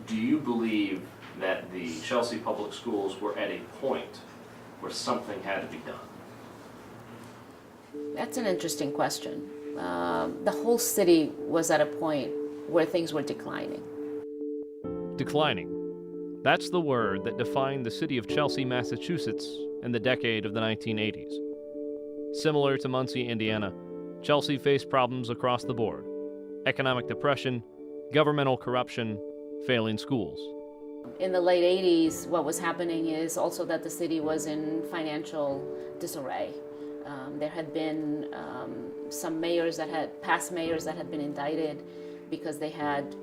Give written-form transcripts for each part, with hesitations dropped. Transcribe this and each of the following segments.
do you believe that the Chelsea Public Schools were at a point where something had to be done? That's an interesting question. The whole city was at a point where things were declining. Declining. That's the word that defined the city of Chelsea, Massachusetts in the decade of the 1980s. Similar to Muncie, Indiana, Chelsea faced problems across the board: economic depression, governmental corruption, failing schools. In the late 80s, what was happening is also that the city was in financial disarray. There had been some past mayors that had been indicted because they had,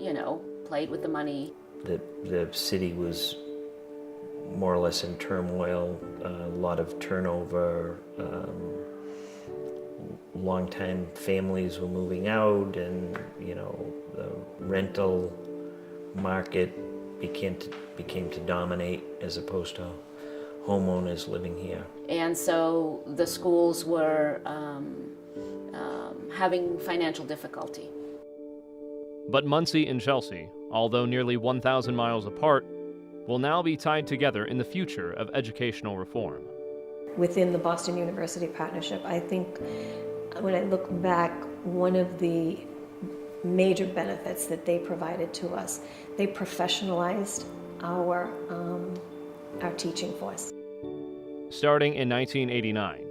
played with the money. The city was more or less in turmoil, a lot of turnover, long-time families were moving out, and the rental market became to dominate as opposed to homeowners living here. And so the schools were having financial difficulty. But Muncie and Chelsea, although nearly 1,000 miles apart, will now be tied together in the future of educational reform. Within the Boston University Partnership, I think when I look back, one of the major benefits that they provided to us, they professionalized our teaching force. Starting in 1989,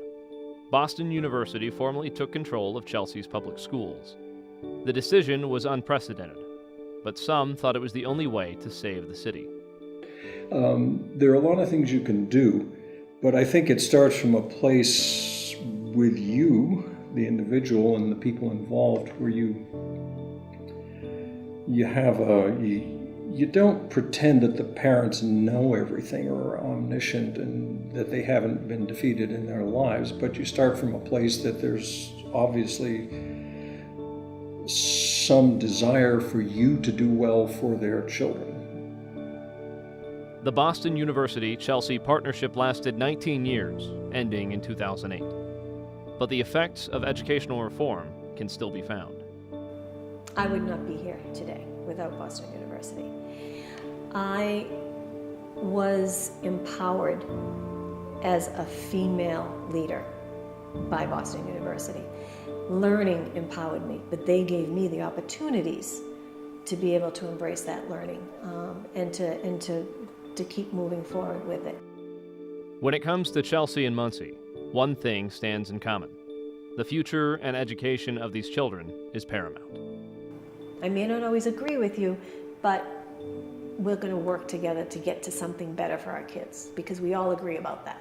Boston University formally took control of Chelsea's public schools. The decision was unprecedented, but some thought it was the only way to save the city. There are a lot of things you can do, but I think it starts from a place with you, the individual, and the people involved, where you don't pretend that the parents know everything or are omniscient and that they haven't been defeated in their lives, but you start from a place that there's obviously some desire for you to do well for their children. The Boston University-Chelsea partnership lasted 19 years, ending in 2008. But the effects of educational reform can still be found. I would not be here today without Boston University. I was empowered as a female leader by Boston University. Learning empowered me, but they gave me the opportunities to be able to embrace that learning and to keep moving forward with it. When it comes to Chelsea and Muncie, one thing stands in common. The future and education of these children is paramount. I may not always agree with you, but we're going to work together to get to something better for our kids, because we all agree about that.